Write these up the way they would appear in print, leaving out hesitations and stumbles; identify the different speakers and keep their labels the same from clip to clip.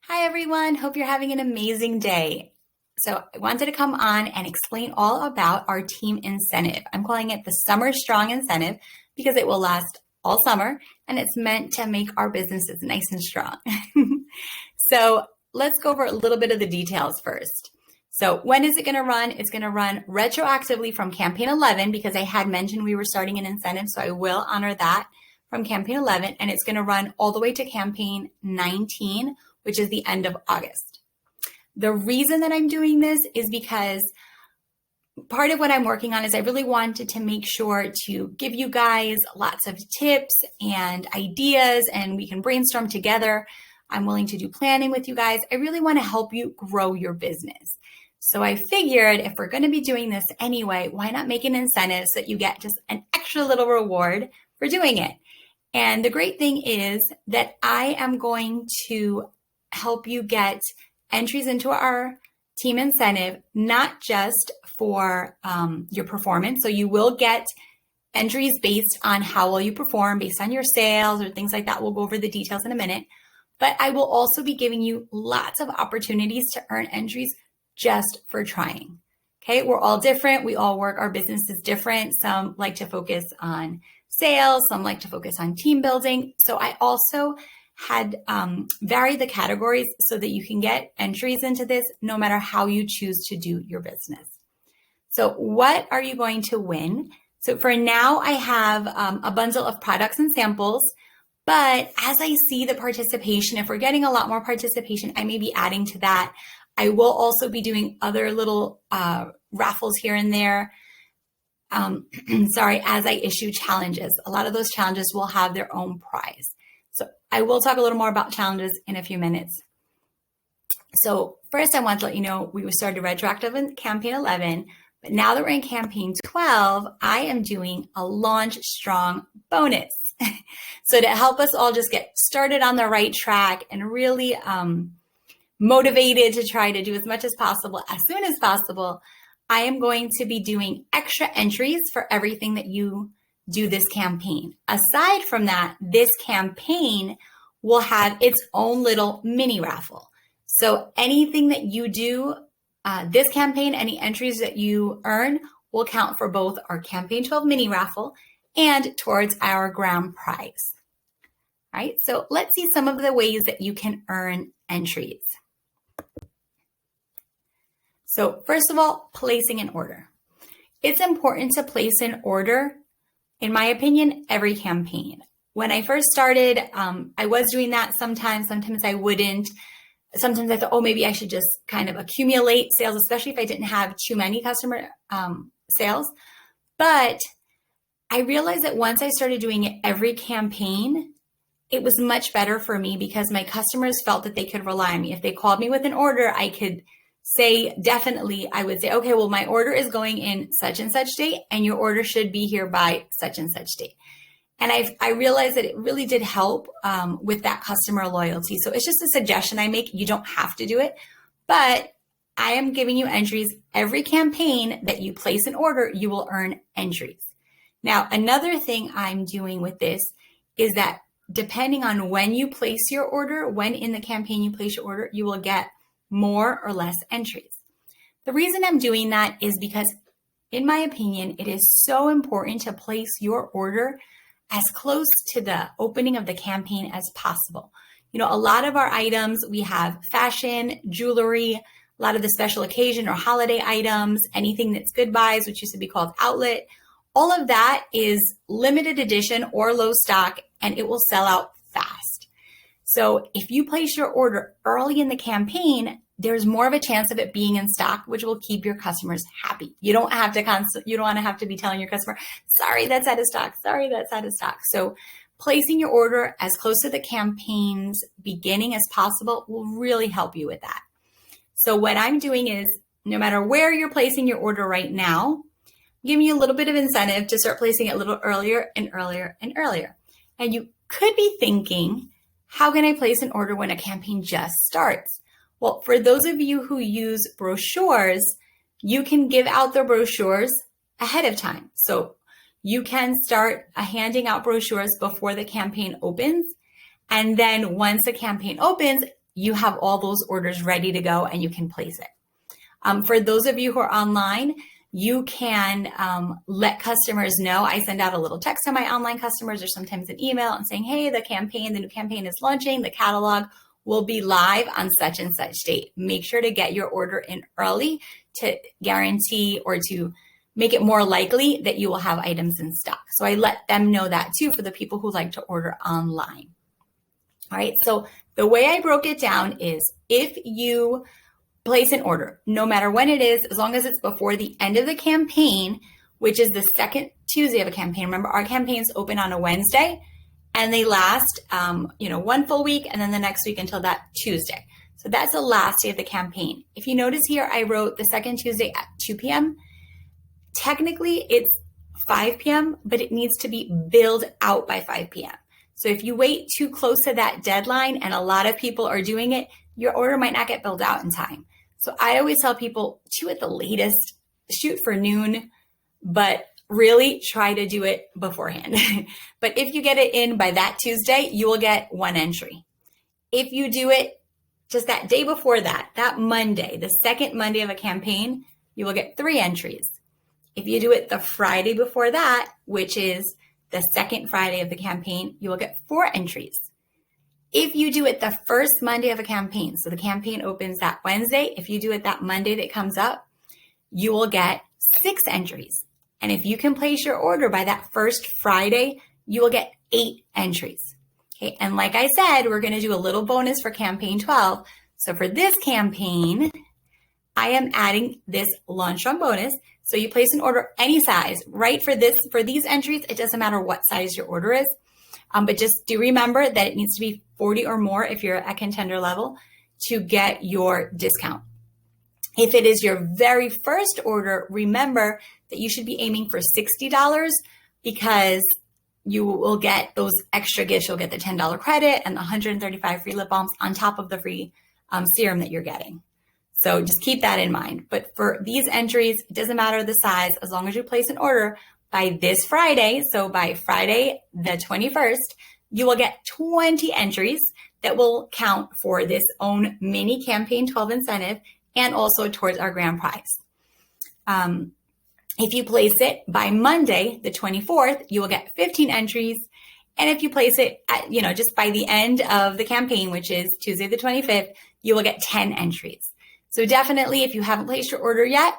Speaker 1: Hi, everyone. Hope you're having an amazing day. So I wanted to come on and explain all about our team incentive. I'm calling it the Summer Strong Incentive because it will last all summer and it's meant to make our businesses nice and strong. So let's go over a little bit of the details first. So when is it going to run? It's going to run retroactively from campaign 11 because I had mentioned we were starting an incentive. So I will honor that from campaign 11 and it's going to run all the way to campaign 19, which is the end of August. The reason that I'm doing this is because part of what I'm working on is I really wanted to make sure to give you guys lots of tips and ideas and we can brainstorm together. I'm willing to do planning with you guys. I really want to help you grow your business. So I figured if we're going to be doing this anyway, why not make an incentive so that you get just an extra little reward for doing it? And the great thing is that I am going to help you get entries into our team incentive, not just for your performance. So you will get entries based on how well you perform, based on your sales or things like that. We'll go over the details in a minute. But I will also be giving you lots of opportunities to earn entries just for trying. Okay, we're all different. We all work, our business is different. Some like to focus on sales, some like to focus on team building. So I also had varied the categories so that you can get entries into this no matter how you choose to do your business. So what are you going to win? So for now, I have a bundle of products and samples, but as I see the participation, if we're getting a lot more participation, I may be adding to that. I will also be doing other little raffles here and there. As I issue challenges. A lot of those challenges will have their own prize. So I will talk a little more about challenges in a few minutes. So first I want to let you know we started retroactive in campaign 11, but now that we're in campaign 12, I am doing a launch strong bonus. So to help us all just get started on the right track and really motivated to try to do as much as possible, as soon as possible, I am going to be doing extra entries for everything that you do this campaign. Aside from that, this campaign will have its own little mini raffle. So anything that you do this campaign, any entries that you earn will count for both our campaign 12 mini raffle and towards our grand prize. All right, so let's see some of the ways that you can earn entries. So first of all, placing an order. It's important to place an order, in my opinion, every campaign. When I first started, I was doing that sometimes I wouldn't. Sometimes I thought, oh, maybe I should just kind of accumulate sales, especially if I didn't have too many customer sales. But I realized that once I started doing it every campaign, it was much better for me because my customers felt that they could rely on me. If they called me with an order, I could say, definitely, I would say, okay, well, my order is going in such and such date, and your order should be here by such and such date. And I realized that it really did help with that customer loyalty. So it's just a suggestion I make. You don't have to do it, but I am giving you entries every campaign that you place an order, you will earn entries. Now, another thing I'm doing with this is that depending on when you place your order, when in the campaign you place your order, you will get more or less entries. The reason I'm doing that is because, in my opinion, it is so important to place your order as close to the opening of the campaign as possible. You know, a lot of our items, we have fashion, jewelry, a lot of the special occasion or holiday items, anything that's goodbyes, which used to be called outlet. All of that is limited edition or low stock, and it will sell out fast. So if you place your order early in the campaign, there's more of a chance of it being in stock, which will keep your customers happy. You don't have to have to be telling your customer, sorry, that's out of stock. Sorry, that's out of stock. So placing your order as close to the campaign's beginning as possible will really help you with that. So what I'm doing is, no matter where you're placing your order right now, I'm giving you a little bit of incentive to start placing it a little earlier and earlier and earlier. And you could be thinking, how can I place an order when a campaign just starts? Well, for those of you who use brochures, you can give out the brochures ahead of time. So you can start handing out brochures before the campaign opens. And then once the campaign opens, you have all those orders ready to go and you can place it. For those of you who are online, you can let customers know. I send out a little text to my online customers or sometimes an email and saying, hey, the new campaign is launching. The catalog will be live on such and such date. Make sure to get your order in early to guarantee or to make it more likely that you will have items in stock. So I let them know that too for the people who like to order online. All right, so the way I broke it down is if you place an order, no matter when it is, as long as it's before the end of the campaign, which is the second Tuesday of a campaign. Remember, our campaigns open on a Wednesday and they last, one full week and then the next week until that Tuesday. So that's the last day of the campaign. If you notice here, I wrote the second Tuesday at 2 p.m. Technically, it's 5 p.m., but it needs to be billed out by 5 p.m. So if you wait too close to that deadline and a lot of people are doing it, your order might not get billed out in time. So I always tell people, 2 at the latest, shoot for noon, but really try to do it beforehand. But if you get it in by that Tuesday, you will get 1 entry. If you do it just that day before that Monday, the second Monday of a campaign, you will get 3 entries. If you do it the Friday before that, which is the second Friday of the campaign, you will get 4 entries. If you do it the first Monday of a campaign, so the campaign opens that Wednesday, if you do it that Monday that comes up, you will get 6 entries. And if you can place your order by that first Friday, you will get 8 entries. Okay, and like I said, we're going to do a little bonus for campaign 12. So for this campaign, I am adding this Launch Strong bonus. So you place an order any size, right? For these entries, it doesn't matter what size your order is. But just do remember that it needs to be 40 or more if you're at contender level to get your discount. If it is your very first order, remember that you should be aiming for $60 because you will get those extra gifts. You'll get the $10 credit and the 135 free lip balms on top of the free serum that you're getting. So just keep that in mind. But for these entries, it doesn't matter the size, as long as you place an order by this Friday. So by Friday, the 21st, you will get 20 entries that will count for this own mini campaign 12 incentive and also towards our grand prize. If you place it by Monday, the 24th, you will get 15 entries. And if you place it at, just by the end of the campaign, which is Tuesday, the 25th, you will get 10 entries. So definitely, if you haven't placed your order yet,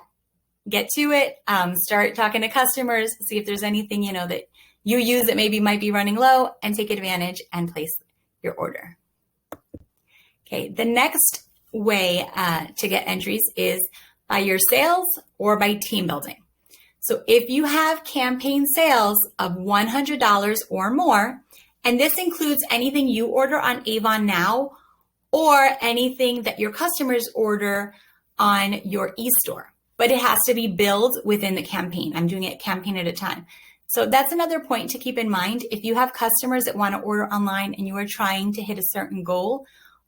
Speaker 1: get to it. Start talking to customers, see if there's anything, that you use that maybe might be running low, and take advantage and place your order. Okay, the next way to get entries is by your sales or by team building. So if you have campaign sales of $100 or more, and this includes anything you order on Avon Now or anything that your customers order on your e-store, but it has to be billed within the campaign. I'm doing it campaign at a time. So that's another point to keep in mind. If you have customers that want to order online and you are trying to hit a certain goal,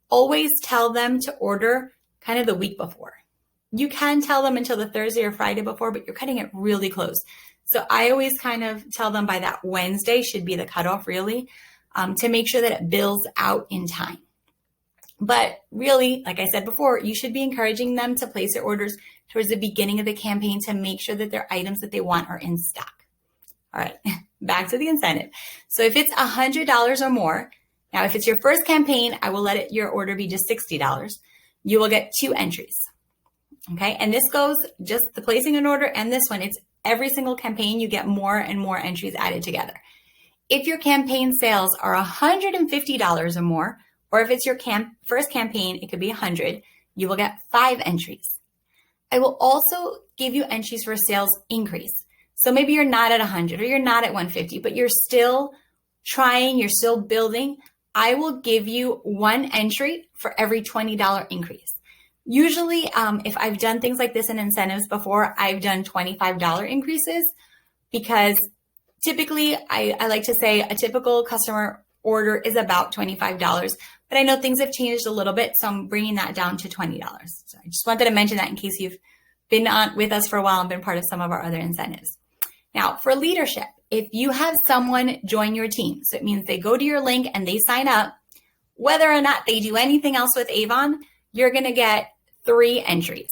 Speaker 1: always tell them to order kind of the week before. You can tell them until the Thursday or Friday before, but you're cutting it really close. So I always kind of tell them by that Wednesday should be the cutoff really, to make sure that it bills out in time. But really, like I said before, you should be encouraging them to place their orders towards the beginning of the campaign to make sure that their items that they want are in stock. All right, back to the incentive. So if it's $100 or more, now if it's your first campaign, I will let your order be just $60. You will get 2 entries. Okay, and this goes just the placing an order and this one, it's every single campaign, you get more and more entries added together. If your campaign sales are $150 or more, or if it's your first campaign, it could be $100, you will get 5 entries. I will also give you entries for a sales increase. So maybe you're not at 100 or you're not at 150, but you're still trying, you're still building. I will give you 1 entry for every $20 increase. Usually, if I've done things like this in incentives before, I've done $25 increases because typically I like to say a typical customer order is about $25, but I know things have changed a little bit, so I'm bringing that down to $20. So I just wanted to mention that in case you've been on with us for a while and been part of some of our other incentives. Now, for leadership, if you have someone join your team, so it means they go to your link and they sign up, whether or not they do anything else with Avon, you're going to get 3 entries.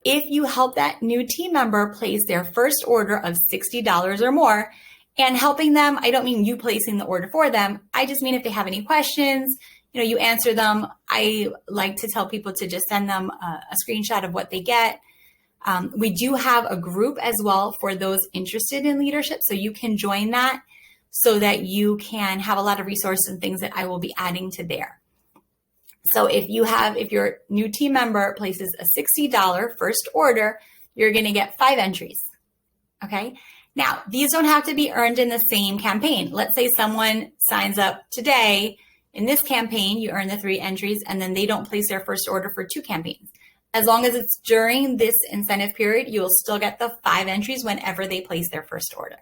Speaker 1: If you help that new team member place their first order of $60 or more, and helping them, I don't mean you placing the order for them. I just mean if they have any questions, you answer them. I like to tell people to just send them a screenshot of what they get. We do have a group as well for those interested in leadership. So you can join that so that you can have a lot of resources and things that I will be adding to there. So if your new team member places a $60 first order, you're going to get 5 entries. Okay. Now, these don't have to be earned in the same campaign. Let's say someone signs up today in this campaign, you earn the 3 entries, and then they don't place their first order for 2 campaigns. As long as it's during this incentive period, you will still get the 5 entries whenever they place their first order.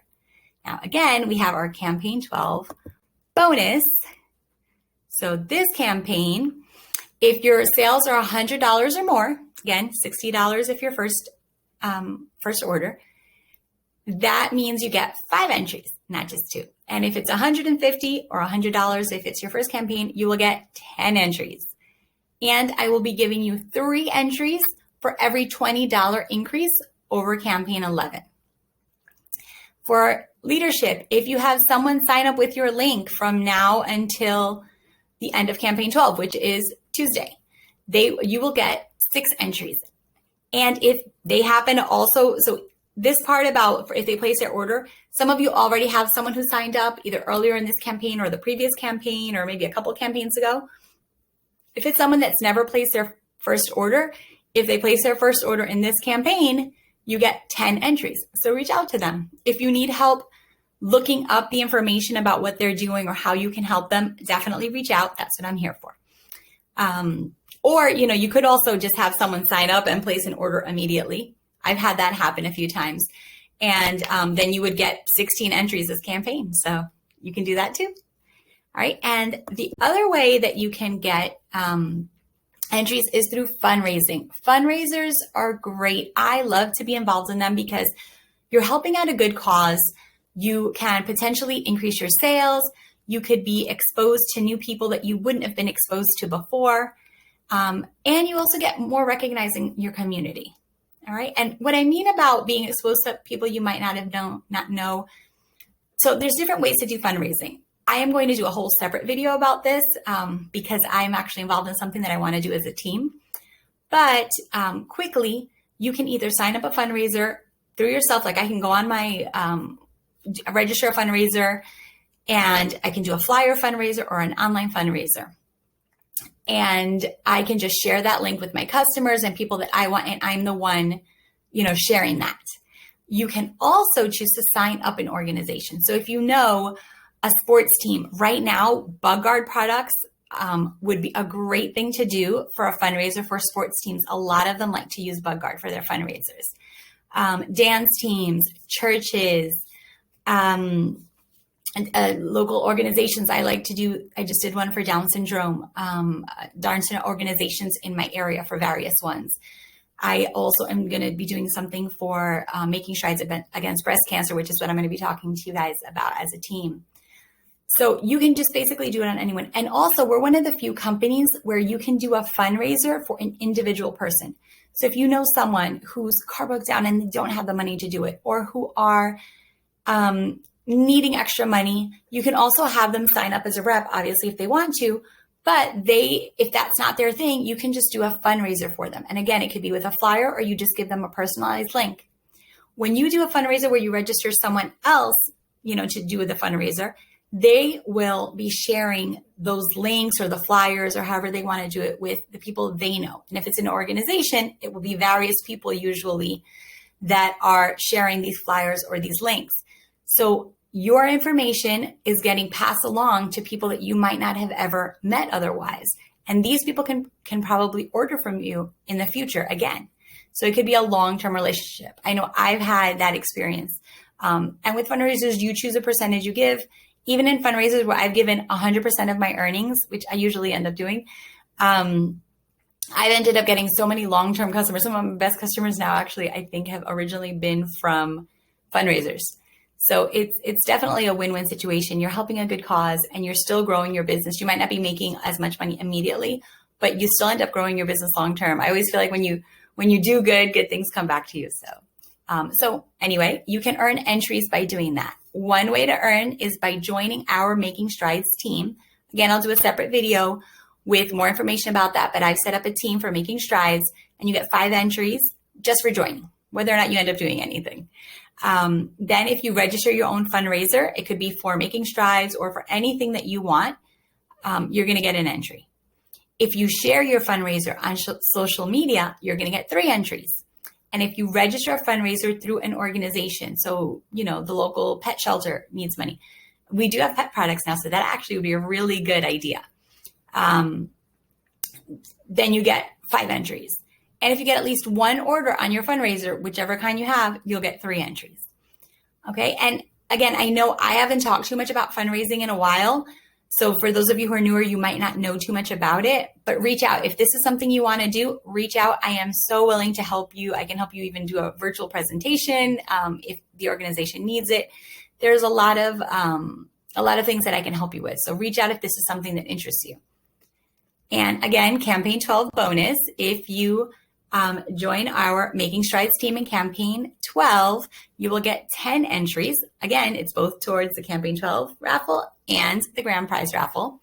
Speaker 1: Now, again, we have our campaign 12 bonus. So this campaign, if your sales are $100 or more, again, $60 if your first order, that means you get 5 entries, not just 2. And if it's $150 or $100, if it's your first campaign, you will get 10 entries. And I will be giving you 3 entries for every $20 increase over campaign 11. For leadership, if you have someone sign up with your link from now until the end of campaign 12, which is Tuesday, you will get 6 entries. And if they happen to also, so this part about if they place their order, some of you already have someone who signed up either earlier in this campaign or the previous campaign or maybe a couple campaigns ago. If it's someone that's never placed their first order, if they place their first order in this campaign, you get 10 entries. So reach out to them. If you need help looking up the information about what they're doing or how you can help them, definitely reach out. That's what I'm here for. Or, you could also just have someone sign up and place an order immediately. I've had that happen a few times. And then you would get 16 entries this campaign. So you can do that too. All right. And the other way that you can get entries is through fundraising. Fundraisers are great. I love to be involved in them because you're helping out a good cause. You can potentially increase your sales. You could be exposed to new people that you wouldn't have been exposed to before. And you also get more recognizing your community. All right. And what I mean about being exposed to people you might not know. So there's different ways to do fundraising. I am going to do a whole separate video about this because I'm actually involved in something that I want to do as a team. But quickly, you can either sign up a fundraiser through yourself. Like I can go on my register a fundraiser and I can do a flyer fundraiser or an online fundraiser. And I can just share that link with my customers and people that I want. And I'm the one, sharing that. You can also choose to sign up an organization. So if you know a sports team right now, Bug Guard products would be a great thing to do for a fundraiser for sports teams. A lot of them like to use Bug Guard for their fundraisers. Dance teams, churches, local organizations. I just did one for Down syndrome, Down syndrome organizations in my area for various ones. I also am going to be doing something for making strides against breast cancer, which is what I'm going to be talking to you guys about as a team. So you can just basically do it on anyone. And also we're one of the few companies where you can do a fundraiser for an individual person. So if you know someone whose car broke down and they don't have the money to do it, or who are needing extra money, you can also have them sign up as a rep, obviously, if they want to. But if that's not their thing, you can just do a fundraiser for them. And again, it could be with a flyer or you just give them a personalized link. When you do a fundraiser where you register someone else, to do the fundraiser, they will be sharing those links or the flyers or however they want to do it with the people they know. And if it's an organization, it will be various people usually that are sharing these flyers or these links. So your information is getting passed along to people that you might not have ever met otherwise. And these people can probably order from you in the future again. So it could be a long-term relationship. I know I've had that experience. And with fundraisers, you choose a percentage you give. Even in fundraisers where I've given 100% of my earnings, which I usually end up doing, I've ended up getting so many long-term customers. Some of my best customers now actually, I think, have originally been from fundraisers. So it's definitely a win-win situation. You're helping a good cause and you're still growing your business. You might not be making as much money immediately, but you still end up growing your business long term. I always feel like when you do good things come back to you. So anyway, you can earn entries by doing that. One way to earn is by joining our Making Strides team. Again, I'll do a separate video with more information about that, but I've set up a team for Making Strides and you get 5 entries just for joining, whether or not you end up doing anything. Then if you register your own fundraiser, it could be for Making Strides or for anything that you want, you're going to get an entry. If you share your fundraiser on social media, you're going to get 3 entries. And if you register a fundraiser through an organization, so, the local pet shelter needs money. We do have pet products now, so that actually would be a really good idea. Then you get 5 entries. And if you get at least 1 order on your fundraiser, whichever kind you have, you'll get 3 entries. Okay. And again, I know I haven't talked too much about fundraising in a while. So for those of you who are newer, you might not know too much about it, but reach out. If this is something you want to do, reach out. I am so willing to help you. I can help you even do a virtual presentation if the organization needs it. There's a lot of things that I can help you with. So reach out if this is something that interests you. And again, Campaign 12 bonus, if you join our Making Strides team in Campaign 12, you will get 10 entries. Again, it's both towards the Campaign 12 raffle and the grand prize raffle.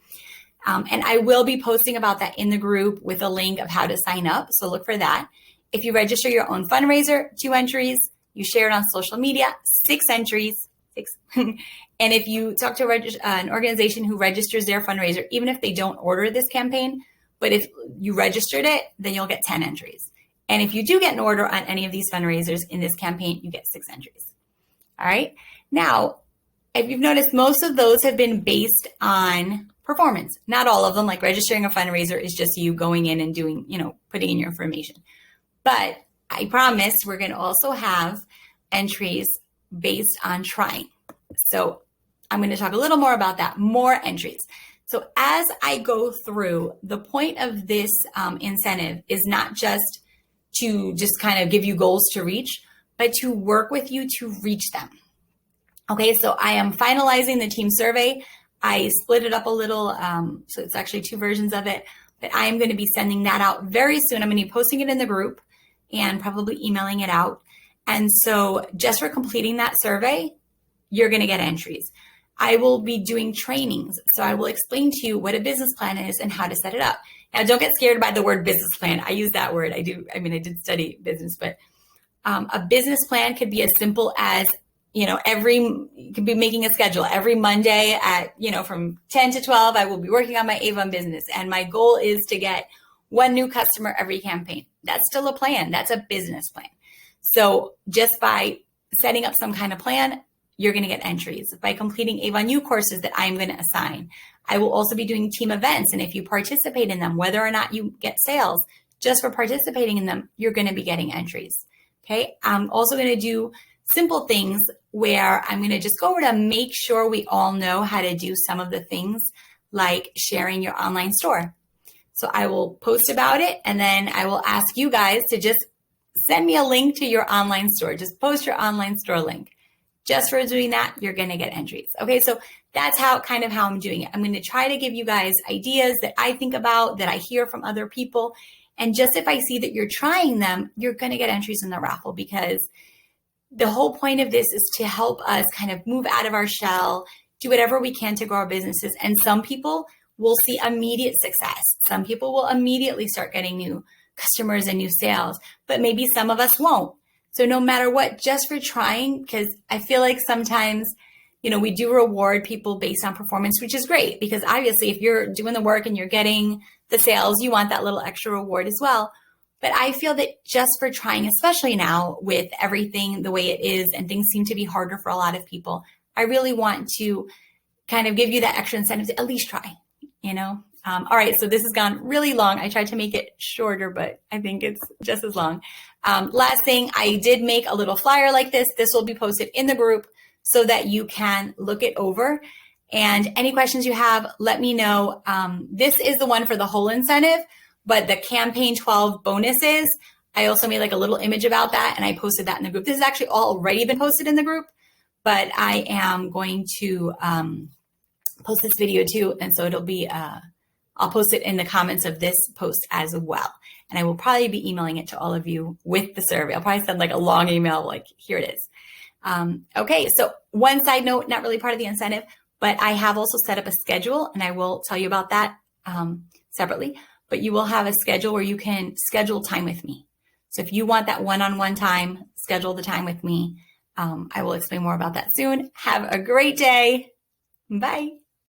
Speaker 1: And I will be posting about that in the group with a link of how to sign up. So look for that. If you register your own fundraiser, 2 entries. You share it on social media, 6 entries. 6. And if you talk to an organization who registers their fundraiser, even if they don't order this campaign, but if you registered it, then you'll get 10 entries. And if you do get an order on any of these fundraisers in this campaign, you get 6 entries. All right. Now, if you've noticed, most of those have been based on performance. Not all of them, like registering a fundraiser is just you going in and doing, putting in your information. But I promise we're going to also have entries based on trying. So I'm going to talk a little more about that, more entries. So as I go through, the point of this incentive is not just to just kind of give you goals to reach, but to work with you to reach them. Okay, so I am finalizing the team survey. I split it up a little, so it's actually 2 versions of it, but I am going to be sending that out very soon. I'm going to be posting it in the group and probably emailing it out. And so just for completing that survey, you're going to get entries. I will be doing trainings. So I will explain to you what a business plan is and how to set it up. Now, don't get scared by the word business plan. I use that word. I did study business, but a business plan could be as simple as, you could be making a schedule every Monday at, from 10 to 12, I will be working on my Avon business. And my goal is to get 1 new customer every campaign. That's still a plan. That's a business plan. So just by setting up some kind of plan, you're going to get entries. By completing Avon U courses that I'm going to assign, I will also be doing team events. And if you participate in them, whether or not you get sales, just for participating in them, you're going to be getting entries. Okay. I'm also going to do simple things where I'm going to just go over to make sure we all know how to do some of the things like sharing your online store. So I will post about it and then I will ask you guys to just send me a link to your online store. Just post your online store link. Just for doing that, you're going to get entries. Okay, so that's how I'm doing it. I'm going to try to give you guys ideas that I think about, that I hear from other people. And just if I see that you're trying them, you're going to get entries in the raffle, because the whole point of this is to help us kind of move out of our shell, do whatever we can to grow our businesses. And some people will see immediate success. Some people will immediately start getting new customers and new sales, but maybe some of us won't. So no matter what, just for trying, because I feel like sometimes, we do reward people based on performance, which is great, because obviously if you're doing the work and you're getting the sales, you want that little extra reward as well. But I feel that just for trying, especially now with everything the way it is and things seem to be harder for a lot of people, I really want to kind of give you that extra incentive to at least try, All right, so this has gone really long. I tried to make it shorter, but I think it's just as long. Last thing, I did make a little flyer like this. This will be posted in the group so that you can look it over. And any questions you have, let me know. This is the one for the whole incentive, but the Campaign 12 bonuses, I also made like a little image about that and I posted that in the group. This has actually already been posted in the group, but I am going to post this video too. And so it'll be, I'll post it in the comments of this post as well. And I will probably be emailing it to all of you with the survey. I'll probably send like a long email, like, here it is. Okay, so one side note, not really part of the incentive, but I have also set up a schedule, and I will tell you about that separately. But you will have a schedule where you can schedule time with me. So if you want that one-on-one time, schedule the time with me. I will explain more about that soon. Have a great day. Bye.